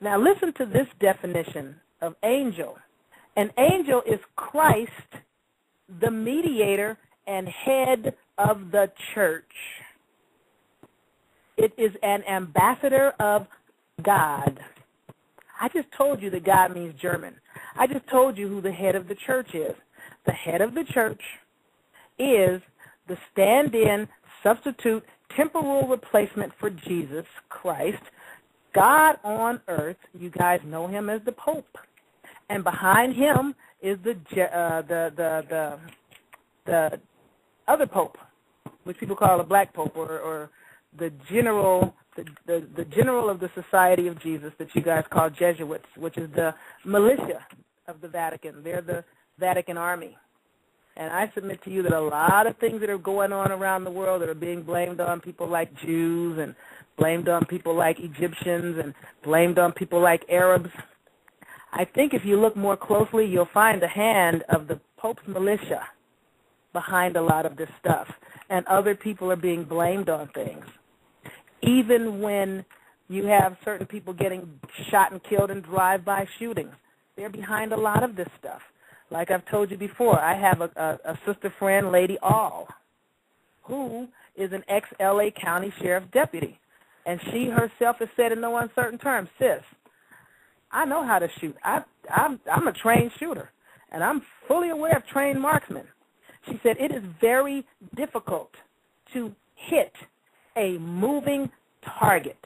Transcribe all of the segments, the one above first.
Now listen to this definition of angel. An angel is Christ, the mediator and head of the church. It is an ambassador of God. I just told you that God means German. I just told you who the head of the church is. The head of the church is the stand-in, substitute, temporal replacement for Jesus Christ, God on earth. You guys know him as the Pope. And behind him is the other Pope, which people call a black Pope, or the general of the Society of Jesus that you guys call Jesuits, which is the militia of the Vatican. They're the Vatican Army. And I submit to you that a lot of things that are going on around the world that are being blamed on people like Jews and blamed on people like Egyptians and blamed on people like Arabs, I think if you look more closely, you'll find the hand of the Pope's militia behind a lot of this stuff. And other people are being blamed on things. Even when you have certain people getting shot and killed in drive-by shootings, they're behind a lot of this stuff. Like I've told you before, I have a sister friend, Lady All, who is an ex-LA County Sheriff Deputy. And she herself has said in no uncertain terms, sis, I know how to shoot. I'm a trained shooter, and I'm fully aware of trained marksmen. She said it is very difficult to hit a moving target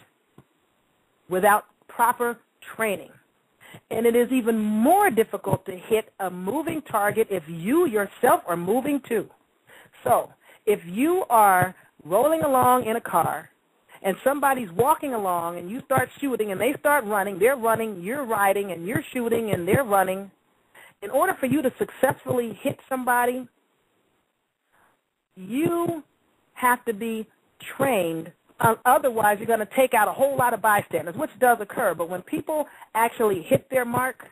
without proper training. And it is even more difficult to hit a moving target if you yourself are moving too. So if you are rolling along in a car and somebody's walking along and you start shooting and they start running, they're running, you're riding, and you're shooting and they're running, in order for you to successfully hit somebody, you have to be trained. Otherwise, you're going to take out a whole lot of bystanders, which does occur. But when people actually hit their mark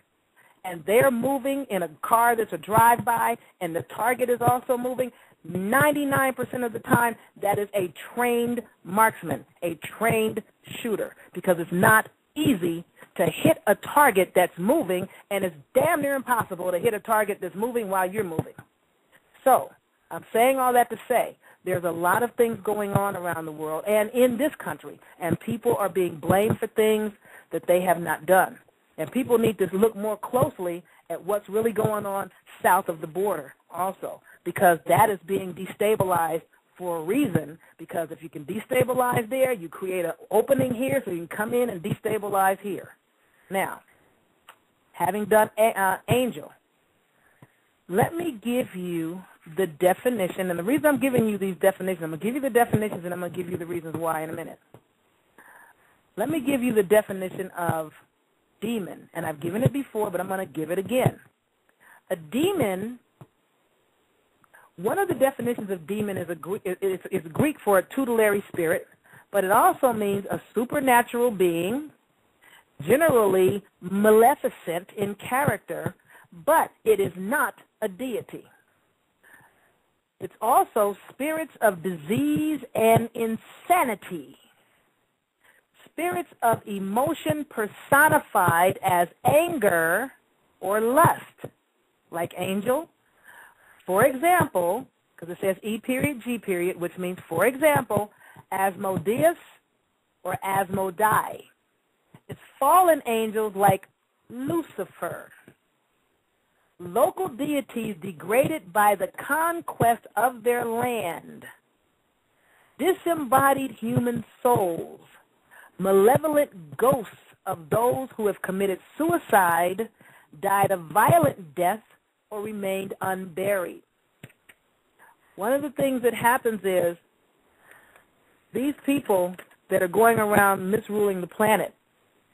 and they're moving in a car that's a drive-by and the target is also moving, 99% of the time that is a trained marksman, a trained shooter, because it's not easy to hit a target that's moving, and it's damn near impossible to hit a target that's moving while you're moving. So I'm saying all that to say there's a lot of things going on around the world and in this country, and people are being blamed for things that they have not done. And people need to look more closely at what's really going on south of the border also, because that is being destabilized for a reason, because if you can destabilize there, you create an opening here so you can come in and destabilize here. Now, having done angel, let me give you the definition, and the reason I'm giving you these definitions, I'm going to give you the definitions and I'm going to give you the reasons why in a minute. Let me give you the definition of demon, and I've given it before, but I'm going to give it again. A demon, one of the definitions of demon is Greek for a tutelary spirit, but it also means a supernatural being, generally maleficent in character, but it is not a deity. It's also spirits of disease and insanity, spirits of emotion personified as anger or lust, like angel. For example, because it says E period, G period, which means, for example, Asmodeus or Asmodai. It's fallen angels like Lucifer. Local deities degraded by the conquest of their land, disembodied human souls, malevolent ghosts of those who have committed suicide, died a violent death, or remained unburied. One of the things that happens is these people that are going around misruling the planet,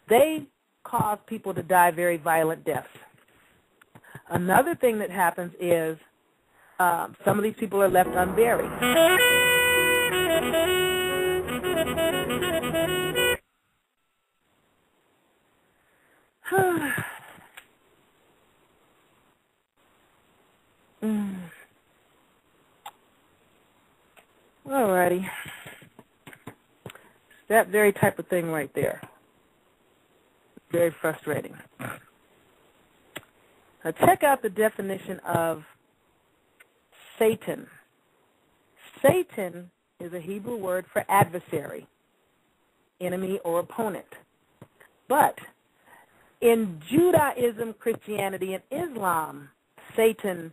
they cause people to die very violent deaths. Another thing that happens is some of these people are left unburied. Alrighty. That very type of thing right there. Very frustrating. Now check out the definition of Satan. Satan is a Hebrew word for adversary, enemy, or opponent. But in Judaism, Christianity, and Islam, Satan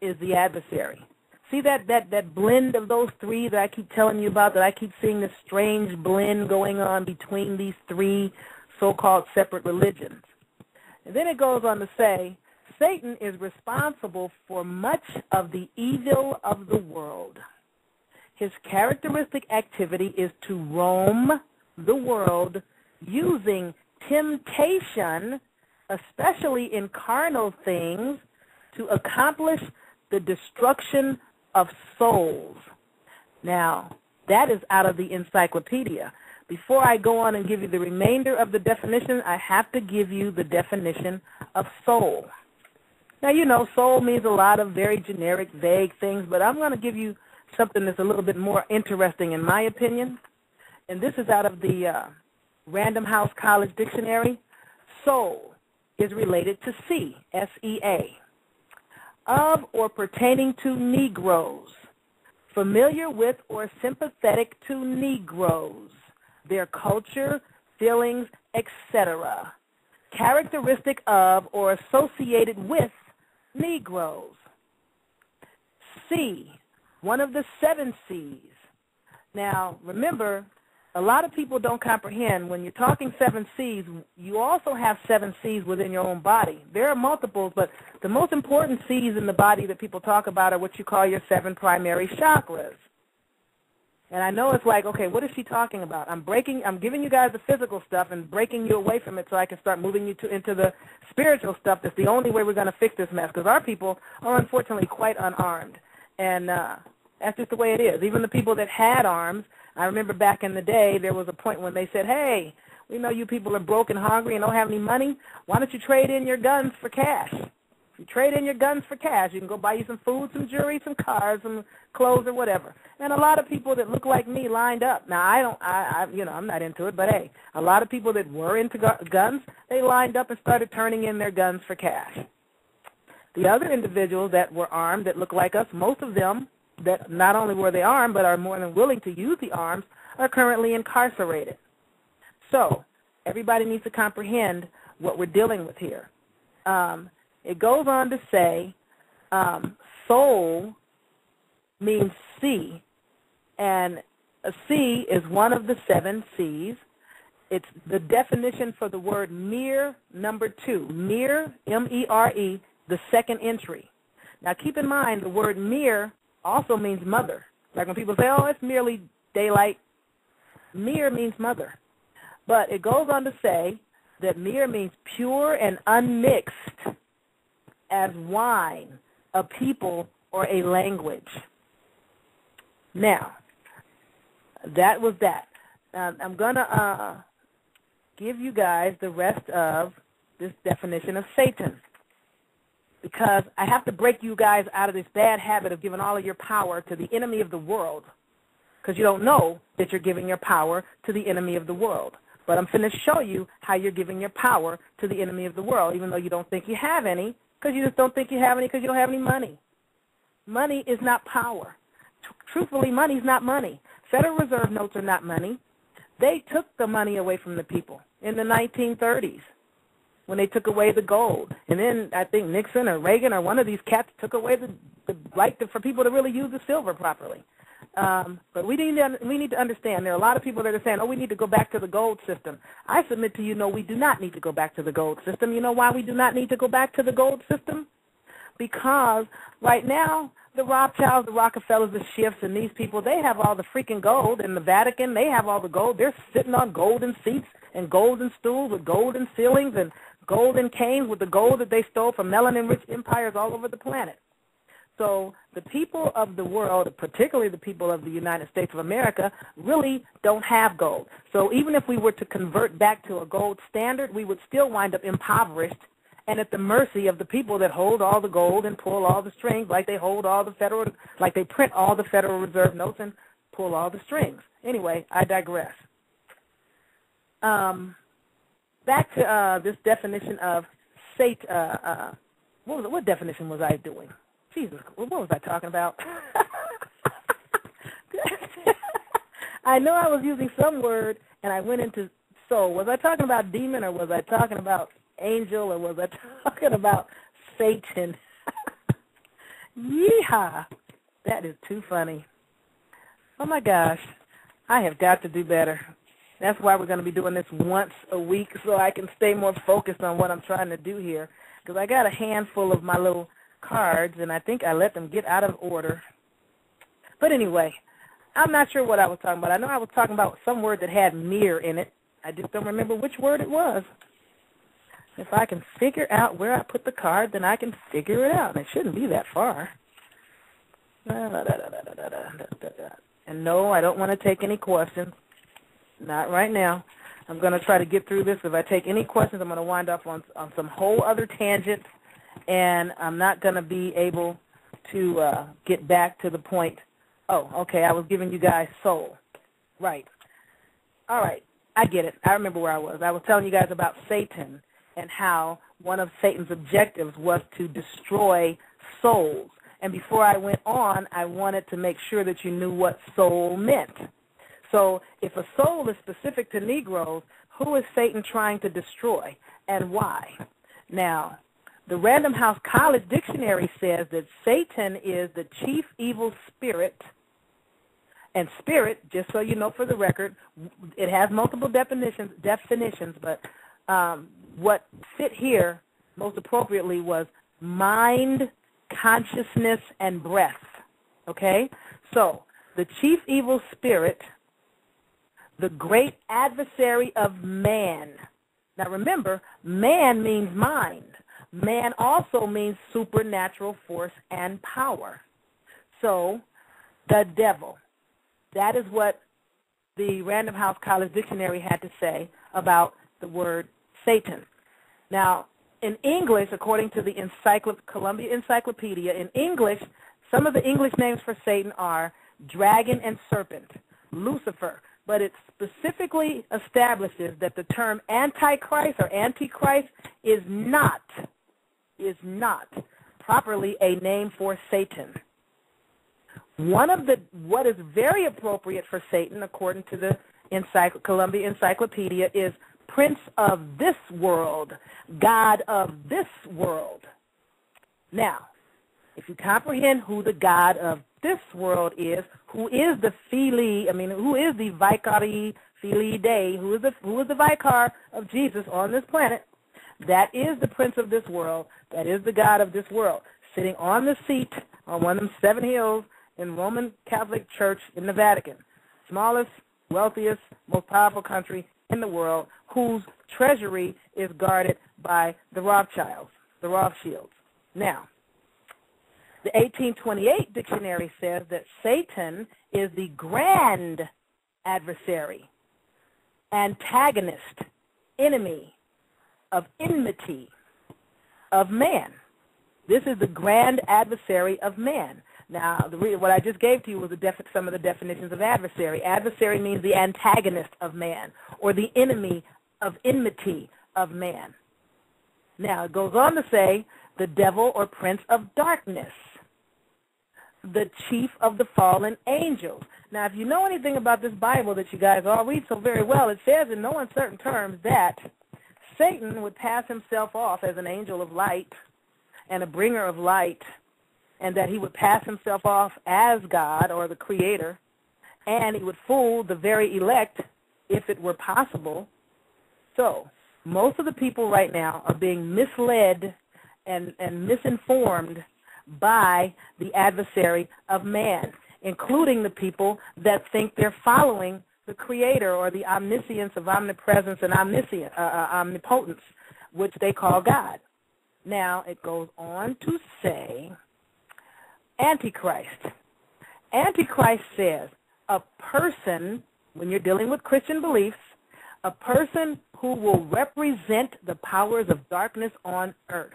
is the adversary. See that blend of those three that I keep telling you about, that I keep seeing this strange blend going on between these three so-called separate religions. And then it goes on to say, Satan is responsible for much of the evil of the world. His characteristic activity is to roam the world using temptation, especially in carnal things, to accomplish the destruction of souls. Now, that is out of the encyclopedia. Before I go on and give you the remainder of the definition, I have to give you the definition of soul. Now, you know, soul means a lot of very generic, vague things, but I'm going to give you something that's a little bit more interesting in my opinion. And this is out of the Random House College Dictionary. Soul is related to sea, S-E-A, of or pertaining to Negroes, familiar with or sympathetic to Negroes, their culture, feelings, etc., characteristic of or associated with Negroes. Sea, one of the 7 C's. Now, remember, a lot of people don't comprehend when you're talking 7 C's, you also have 7 C's within your own body. There are multiples, but the most important C's in the body that people talk about are what you call your 7 primary chakras. And I know it's like, okay, what is she talking about? I'm giving you guys the physical stuff and breaking you away from it so I can start moving you into the spiritual stuff. That's the only way we're going to fix this mess, because our people are unfortunately quite unarmed. And that's just the way it is. Even the people that had arms, I remember back in the day, there was a point when they said, hey, we know you people are broke and hungry and don't have any money. Why don't you trade in your guns for cash? If you trade in your guns for cash, you can go buy you some food, some jewelry, some cars, some clothes, or whatever. And a lot of people that look like me lined up. Now, I'm not into it, but hey, a lot of people that were into guns, they lined up and started turning in their guns for cash. The other individuals that were armed that look like us, most of them that not only were they armed but are more than willing to use the arms, are currently incarcerated. So everybody needs to comprehend what we're dealing with here. It goes on to say soul means sea, and a sea is one of the 7 C's. It's the definition for the word mere, number 2. Mere, M-E-R-E, the second entry. Now keep in mind the word mere also means mother. Like when people say, oh, it's merely daylight, mere means mother. But it goes on to say that mere means pure and unmixed as wine, a people, or a language. Now, that was that. I'm going to give you guys the rest of this definition of Satan, because I have to break you guys out of this bad habit of giving all of your power to the enemy of the world, because you don't know that you're giving your power to the enemy of the world. But I'm going to show you how you're giving your power to the enemy of the world, even though you don't think you have any, because you just don't think you have any because you don't have any money. Money is not power. Truthfully, money is not money. Federal Reserve notes are not money. They took the money away from the people in the 1930s when they took away the gold. And then I think Nixon or Reagan or one of these cats took away the right for people to really use the silver properly. But we need to understand there are a lot of people that are saying, oh, we need to go back to the gold system. I submit to you, no, we do not need to go back to the gold system. You know why we do not need to go back to the gold system? Because right now, the Rothschilds, the Rockefellers, the Schiffs, and these people, they have all the freaking gold. In the Vatican, they have all the gold. They're sitting on golden seats and golden stools with golden ceilings and golden canes with the gold that they stole from melanin-rich empires all over the planet. So the people of the world, particularly the people of the United States of America, really don't have gold. So even if we were to convert back to a gold standard, we would still wind up impoverished and at the mercy of the people that hold all the gold and pull all the strings, like they hold all the federal, like they print all the Federal Reserve notes and pull all the strings. Anyway, I digress. back to this definition of Satan. What definition was I doing? Jesus, what was I talking about? I know I was using some word, and I went into soul. Was I talking about demon, or was I talking about angel, or was I talking about Satan? Yeehaw. That is too funny. Oh, my gosh. I have got to do better. That's why we're going to be doing this once a week so I can stay more focused on what I'm trying to do here. Because I got a handful of my little cards, and I think I let them get out of order. But anyway, I'm not sure what I was talking about. I know I was talking about some word that had mirror in it. I just don't remember which word it was. If I can figure out where I put the card, then I can figure it out. And it shouldn't be that far. And no, I don't want to take any questions. Not right now. I'm going to try to get through this. If I take any questions, I'm going to wind up on some whole other tangent, and I'm not going to be able to get back to the point. Oh, okay, I was giving you guys soul. Right. All right, I get it. I remember where I was. I was telling you guys about Satan and how one of Satan's objectives was to destroy souls. And before I went on, I wanted to make sure that you knew what soul meant. So if a soul is specific to Negroes, who is Satan trying to destroy and why? Now, the Random House College Dictionary says that Satan is the chief evil spirit. And spirit, just so you know for the record, it has multiple definitions, but what fit here most appropriately was mind, consciousness, and breath. Okay? So, the chief evil spirit, the great adversary of man. Now remember, man means mind. Man also means supernatural force and power. So, the devil. That is what the Random House College Dictionary had to say about the word Satan. Now, in English, according to the Columbia Encyclopedia, in English, some of the English names for Satan are dragon and serpent, Lucifer, but it specifically establishes that the term Antichrist or Antichrist is not properly a name for Satan. What is very appropriate for Satan, according to the Columbia Encyclopedia, is Prince of this world, God of this world. Now, if you comprehend who the God of this world is, who is the Vicari Filii Dei, who is the Vicar of Jesus on this planet, that is the Prince of this world, that is the God of this world, sitting on the seat on one of them 7 hills in Roman Catholic Church in the Vatican, smallest, wealthiest, most powerful country in the world, whose treasury is guarded by the Rothschilds. Now, the 1828 dictionary says that Satan is the grand adversary, antagonist, enemy, of enmity of man. This is the grand adversary of man. Now, what I just gave to you was some of the definitions of adversary. Adversary means the antagonist of man, or the enemy of enmity of man. Now, it goes on to say the devil or prince of darkness, the chief of the fallen angels. Now, if you know anything about this Bible that you guys all read so very well, it says in no uncertain terms that Satan would pass himself off as an angel of light and a bringer of light, and that he would pass himself off as God or the Creator, and he would fool the very elect if it were possible. So, most of the people right now are being misled and misinformed by the adversary of man, including the people that think they're following the Creator or the omniscience of omnipresence and omnipotence, which they call God. Now, it goes on to say Antichrist. Antichrist says a person, when you're dealing with Christian beliefs, a person who will represent the powers of darkness on earth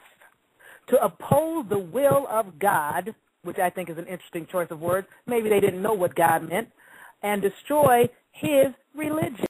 to oppose the will of God, which I think is an interesting choice of words. Maybe they didn't know what God meant, and destroy his religion.